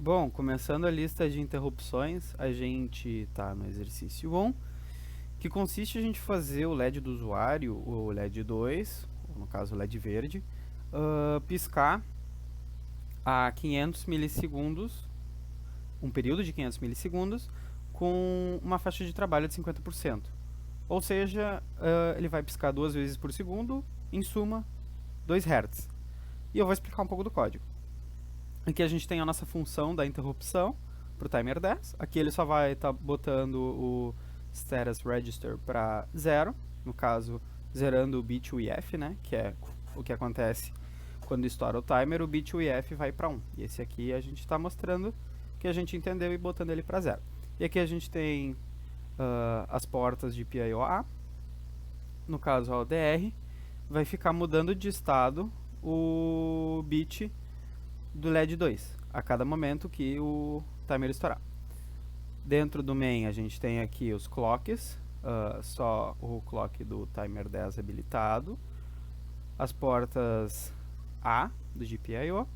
Bom, começando a lista de interrupções, a gente está no exercício 1, que consiste em a gente fazer o LED do usuário, o LED 2, ou no caso o LED verde, piscar a 500 milissegundos, um período de 500 milissegundos, com uma faixa de trabalho de 50%. Ou seja, ele vai piscar 2 vezes por segundo, em suma, 2 Hz. E eu vou explicar um pouco do código. Aqui a gente tem a nossa função da interrupção para o timer 10. Aqui ele só vai estar botando o status register para 0, no caso, zerando o bit UEF, né, que é o que acontece quando estoura o timer, o bit UEF vai para 1. E esse aqui a gente está mostrando que a gente entendeu e botando ele para 0. E aqui a gente tem as portas de PIO-A, no caso a ODR, vai ficar mudando de estado o bit do LED 2, a cada momento que o timer estourar. Dentro do main a gente tem aqui os clocks, só o clock do timer 10 habilitado, as portas A do GPIO,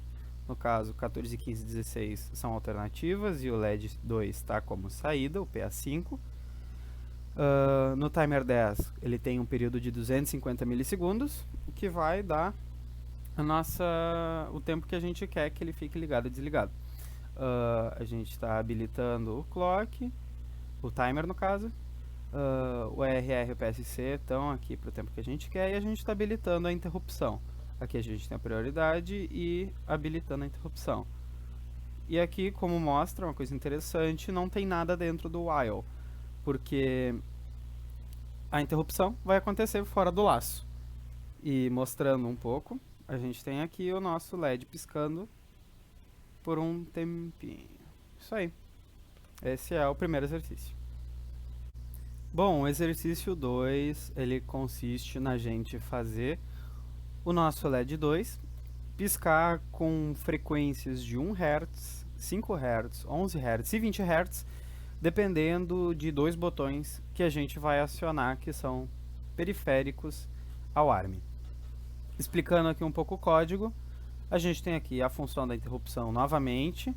no caso 14, 15 e 16 são alternativas e o LED 2 está como saída, o PA5. No timer 10 ele tem um período de 250 milissegundos, o que vai dar o tempo que a gente quer que ele fique ligado e desligado. A gente está habilitando o clock, o timer no caso, o ERR e o PSC estão aqui para o tempo que a gente quer e a gente está habilitando a interrupção. Aqui a gente tem a prioridade e habilitando a interrupção. E aqui, como mostra, uma coisa interessante, não tem nada dentro do while, porque a interrupção vai acontecer fora do laço. E mostrando um pouco, a gente tem aqui o nosso LED piscando por um tempinho. Isso aí. Esse é o primeiro exercício. Bom, o exercício 2, ele consiste na gente fazer o nosso LED 2 piscar com frequências de 1 Hz, 5 Hz, 11 Hz e 20 Hz, dependendo de 2 botões que a gente vai acionar, que são periféricos ao ARM. Explicando aqui um pouco o código, a gente tem aqui a função da interrupção novamente,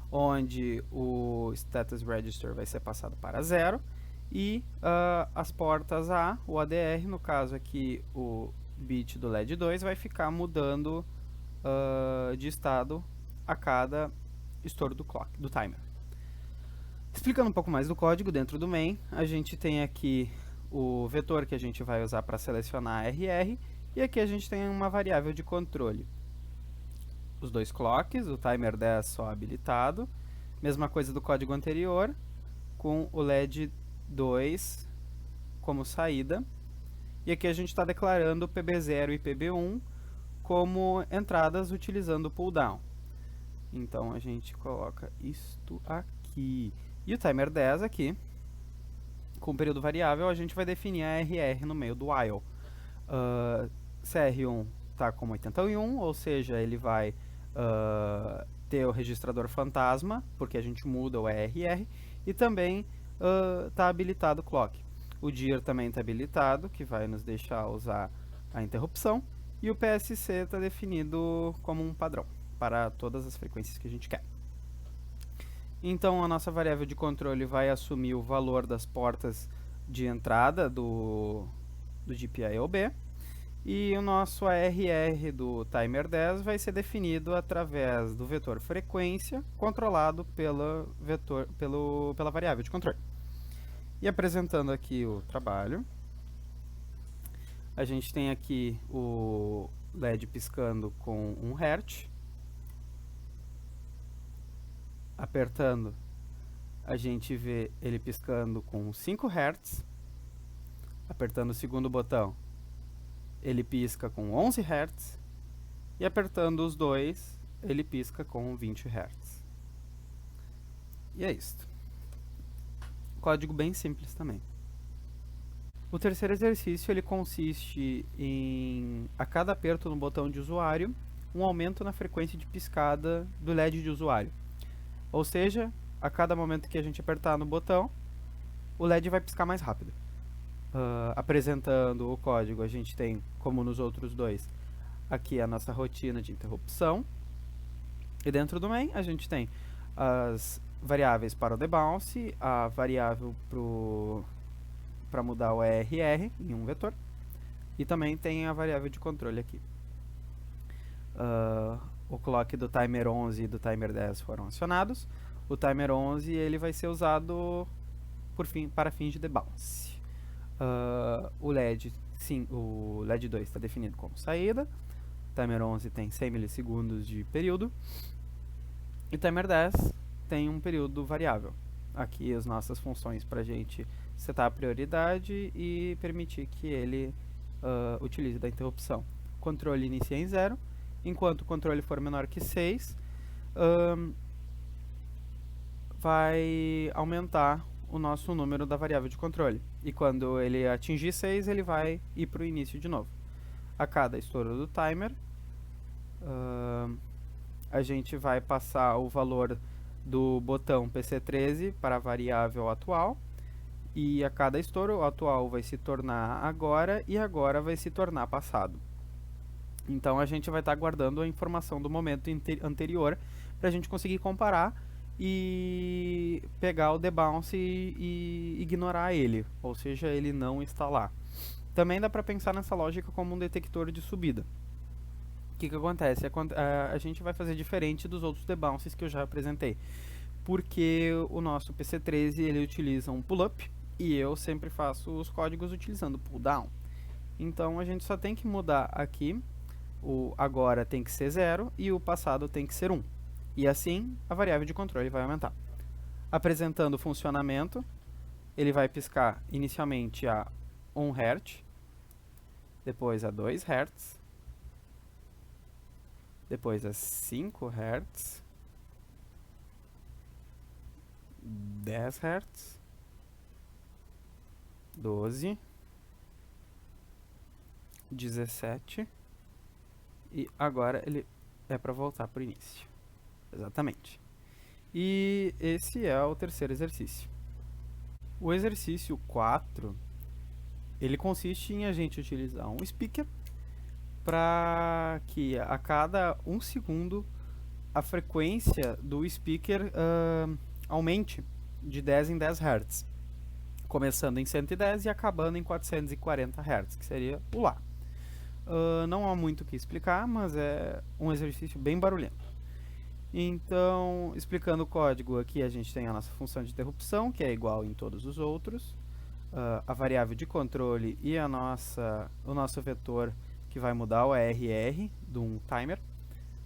onde o status register vai ser passado para 0 e as portas A, o ADR, no caso aqui o bit do LED 2, vai ficar mudando de estado a cada estouro do timer. Explicando um pouco mais do código, dentro do main, a gente tem aqui o vetor que a gente vai usar para selecionar a RR, e aqui a gente tem uma variável de controle. Os 2 clocks, o timer 10 só habilitado, mesma coisa do código anterior, com o LED 2 como saída, e aqui a gente está declarando o PB0 e PB1 como entradas utilizando o pull down. Então a gente coloca isto aqui. E o timer 10 aqui, com período variável, a gente vai definir a RR no meio do while. CR1 está como 81, ou seja, ele vai ter o registrador fantasma, porque a gente muda o ERR, e também está habilitado o clock. O dir também está habilitado, que vai nos deixar usar a interrupção, e o PSC está definido como um padrão para todas as frequências que a gente quer. Então a nossa variável de controle vai assumir o valor das portas de entrada do GPIO-B, e o nosso ARR do timer 10 vai ser definido através do vetor frequência, controlado pela variável de controle. E apresentando aqui o trabalho, a gente tem aqui o LED piscando com 1 Hz. Apertando, a gente vê ele piscando com 5 Hz. Apertando o segundo botão, ele pisca com 11 Hz. E apertando os dois, ele pisca com 20 Hz. E é isso. Código bem simples também. O terceiro exercício ele consiste em, a cada aperto no botão de usuário, um aumento na frequência de piscada do LED de usuário. Ou seja, a cada momento que a gente apertar no botão, o LED vai piscar mais rápido. Apresentando o código, a gente tem, como nos outros dois, aqui a nossa rotina de interrupção. E dentro do main, a gente tem as variáveis para o debounce, a variável para mudar o ERR em um vetor, e também tem a variável de controle aqui. O clock do timer 11 e do timer 10 foram acionados. O timer 11 ele vai ser usado para fins de debounce. O LED 2 está definido como saída. O timer 11 tem 100 milissegundos de período. E o timer 10 tem um período variável. Aqui as nossas funções para a gente setar a prioridade e permitir que ele utilize da interrupção. O controle inicia em 0. Enquanto o controle for menor que 6, vai aumentar o nosso número da variável de controle. E quando ele atingir 6, ele vai ir para o início de novo. A cada estouro do timer, a gente vai passar o valor do botão PC13 para a variável atual. E a cada estouro, o atual vai se tornar agora e agora vai se tornar passado. Então a gente vai estar guardando a informação do momento anterior para a gente conseguir comparar e pegar o debounce e ignorar ele, ou seja, ele não está lá. Também dá para pensar nessa lógica como um detector de subida. O que acontece? A gente vai fazer diferente dos outros debounces que eu já apresentei, porque o nosso PC13 ele utiliza um pull-up e eu sempre faço os códigos utilizando pull-down. Então a gente só tem que mudar aqui. O agora tem que ser 0 e o passado tem que ser 1. E assim, a variável de controle vai aumentar. Apresentando o funcionamento, ele vai piscar inicialmente a 1 Hz, depois a 2 Hz, depois a 5 Hz, 10 Hz, 12, 17... E agora ele é para voltar para o início. Exatamente. E esse é o terceiro exercício. O exercício 4, ele consiste em a gente utilizar um speaker para que a cada 1 segundo a frequência do speaker aumente de 10 em 10 Hz. Começando em 110 e acabando em 440 Hz, que seria o Lá. Não há muito o que explicar, mas é um exercício bem barulhento. Então, explicando o código, aqui a gente tem a nossa função de interrupção, que é igual em todos os outros, a variável de controle e o nosso vetor que vai mudar o ERR de um timer.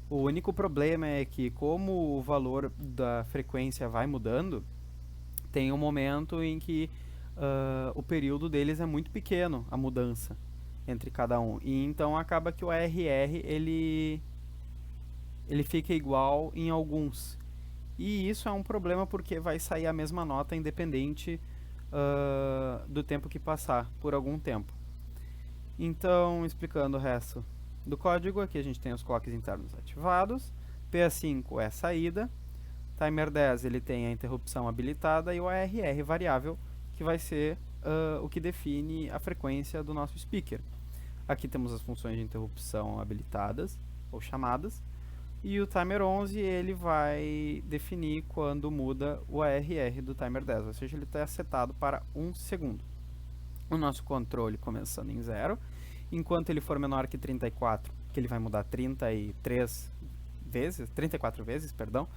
O único problema é que, como o valor da frequência vai mudando, tem um momento em que o período deles é muito pequeno, a mudança entre cada um. E então acaba que o ARR ele fica igual em alguns. E isso é um problema porque vai sair a mesma nota independente do tempo que passar, por algum tempo. Então, explicando o resto do código, aqui a gente tem os clocks internos ativados, PA5 é a saída, timer 10 ele tem a interrupção habilitada e o ARR variável, que vai ser o que define a frequência do nosso speaker. Aqui temos as funções de interrupção habilitadas, ou chamadas, e o timer 11 ele vai definir quando muda o ARR do timer 10, ou seja, ele está setado para 1 segundo. O nosso controle começando em 0, enquanto ele for menor que 34, que ele vai mudar 34 vezes, perdão.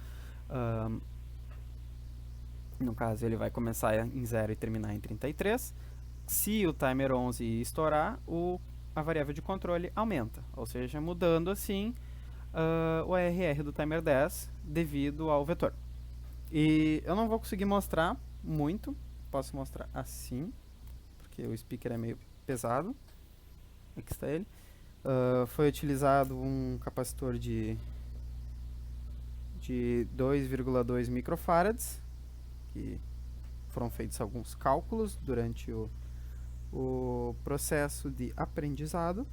No caso, ele vai começar em 0 e terminar em 33. Se o timer 11 estourar, a variável de controle aumenta, ou seja, mudando assim o ARR do timer 10 devido ao vetor. E eu não vou conseguir mostrar muito, posso mostrar assim, porque o speaker é meio pesado. Aqui está ele. Foi utilizado um capacitor de 2,2 microfarads, que foram feitos alguns cálculos durante o processo de aprendizado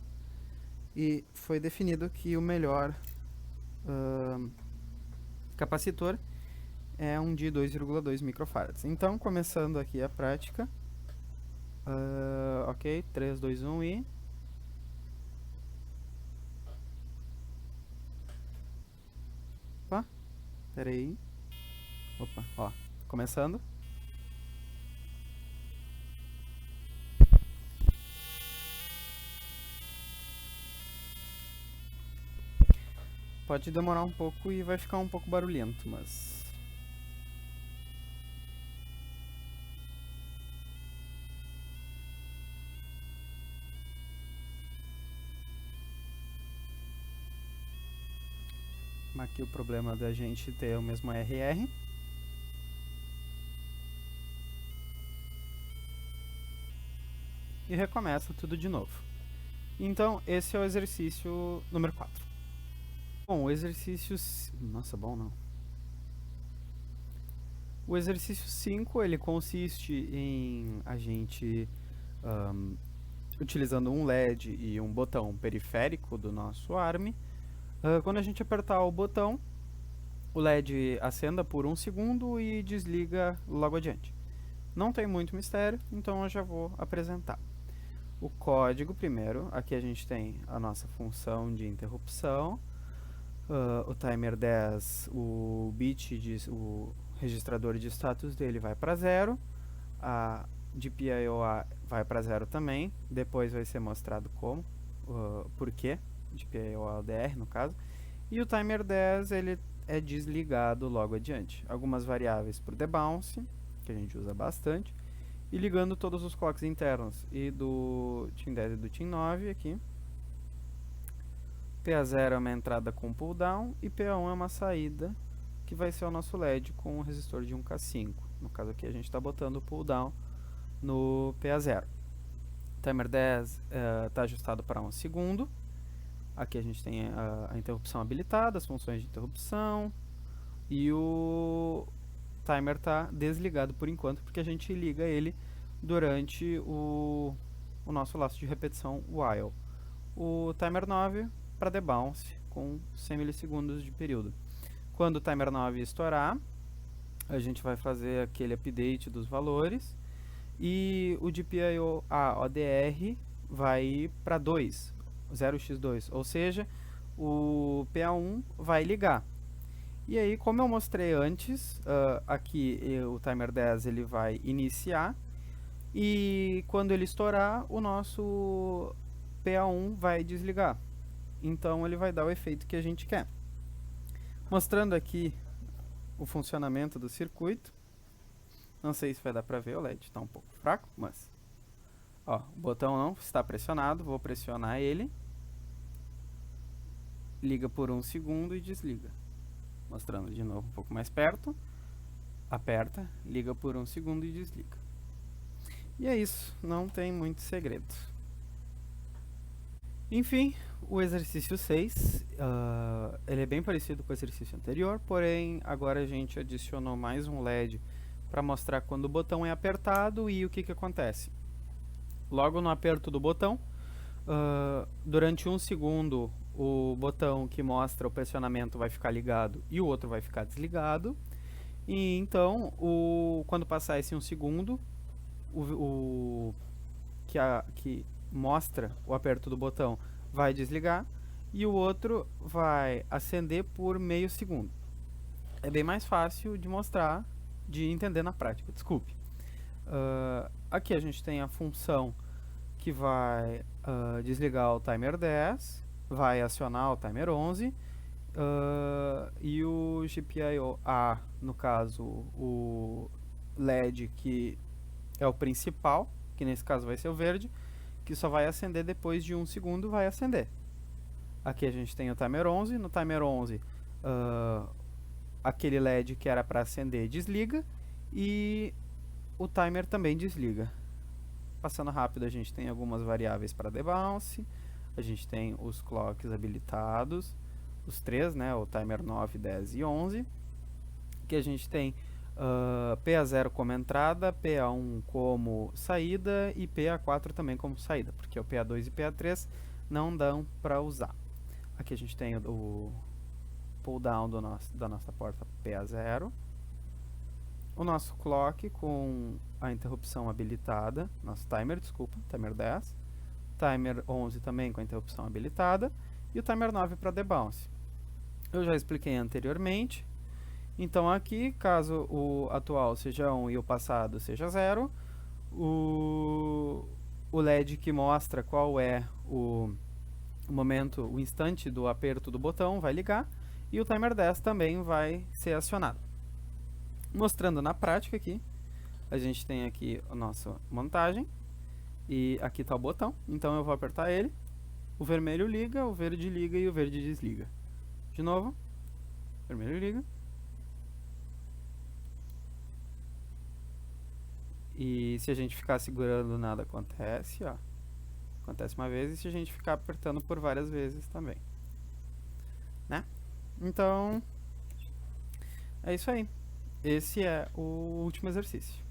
e foi definido que o melhor capacitor é um de 2,2 microfarads. Então, começando aqui a prática, ok, 3, 2, 1 e... Opa, peraí. Opa, ó, começando. Pode demorar um pouco e vai ficar um pouco barulhento, mas... Aqui o problema da gente ter o mesmo RR. E recomeça tudo de novo. Então, esse é o exercício número 4. Bom, o exercício... Nossa, bom não. O exercício 5, ele consiste em a gente, utilizando um LED e um botão periférico do nosso ARM, quando a gente apertar o botão, o LED acenda por 1 segundo e desliga logo adiante. Não tem muito mistério, então eu já vou apresentar. O código primeiro, aqui a gente tem a nossa função de interrupção, o timer 10, o registrador de status dele vai para 0, a GPIO-A vai para 0 também, depois vai ser mostrado como, por quê, GPIO-A ODR no caso, e o timer 10 ele é desligado logo adiante. Algumas variáveis para o debounce, que a gente usa bastante, e ligando todos os clocks internos, e do TIM 10 e do TIM 9 aqui. PA0 é uma entrada com pull down e PA1 é uma saída, que vai ser o nosso LED com o resistor de 1K5. No caso aqui a gente está botando o pull down no PA0. Timer 10 está ajustado para 1 segundo. Aqui a gente tem a interrupção habilitada, as funções de interrupção, e o timer está desligado por enquanto, porque a gente liga ele durante o nosso laço de repetição while. O timer 9 para debounce com 100 milissegundos de período. Quando o timer 9 estourar, a gente vai fazer aquele update dos valores e o GPIO-A ODR vai ir para 2, 0x2, ou seja, o PA1 vai ligar. E aí, como eu mostrei antes, aqui o timer 10 ele vai iniciar e quando ele estourar, o nosso PA1 vai desligar. Então ele vai dar o efeito que a gente quer. Mostrando aqui o funcionamento do circuito. Não sei se vai dar pra ver, o LED está um pouco fraco, mas... Ó, o botão não está pressionado, vou pressionar ele. Liga por 1 segundo e desliga. Mostrando de novo um pouco mais perto. Aperta, liga por 1 segundo e desliga. E é isso, não tem muito segredo. Enfim, o exercício 6, ele é bem parecido com o exercício anterior, porém agora a gente adicionou mais um LED para mostrar quando o botão é apertado e o que acontece. Logo no aperto do botão, durante 1 segundo o botão que mostra o pressionamento vai ficar ligado e o outro vai ficar desligado. E então, quando passar esse 1 segundo, que mostra o aperto do botão vai desligar e o outro vai acender por meio segundo. É bem mais fácil de mostrar, de entender na prática, desculpe. Aqui a gente tem a função que vai desligar o timer 10, vai acionar o timer 11 e o GPIO-A, no caso o LED que é o principal, que nesse caso vai ser o verde, que só vai acender depois de 1 segundo, vai acender. Aqui a gente tem o timer 11, no timer 11 aquele LED que era para acender desliga e o timer também desliga. Passando rápido, a gente tem algumas variáveis para debounce, a gente tem os clocks habilitados, os 3, né, o timer 9, 10 e 11, que a gente tem PA0 como entrada, PA1 como saída e PA4 também como saída, porque o PA2 e PA3 não dão para usar. Aqui a gente tem o pull down da nossa porta PA0, o nosso clock com a interrupção habilitada, nosso timer, desculpa, timer 10, timer 11 também com a interrupção habilitada e o timer 9 para debounce. Eu já expliquei anteriormente. Então aqui, caso o atual seja 1 e o passado seja 0, o LED que mostra qual é o momento, o instante do aperto do botão vai ligar e o timer 10 também vai ser acionado. Mostrando na prática aqui, a gente tem aqui a nossa montagem e aqui está o botão, então eu vou apertar ele, o vermelho liga, o verde liga e o verde desliga. De novo, vermelho liga. E se a gente ficar segurando, nada acontece, ó. Acontece uma vez e se a gente ficar apertando por várias vezes também, né? Então, é isso aí. Esse é o último exercício.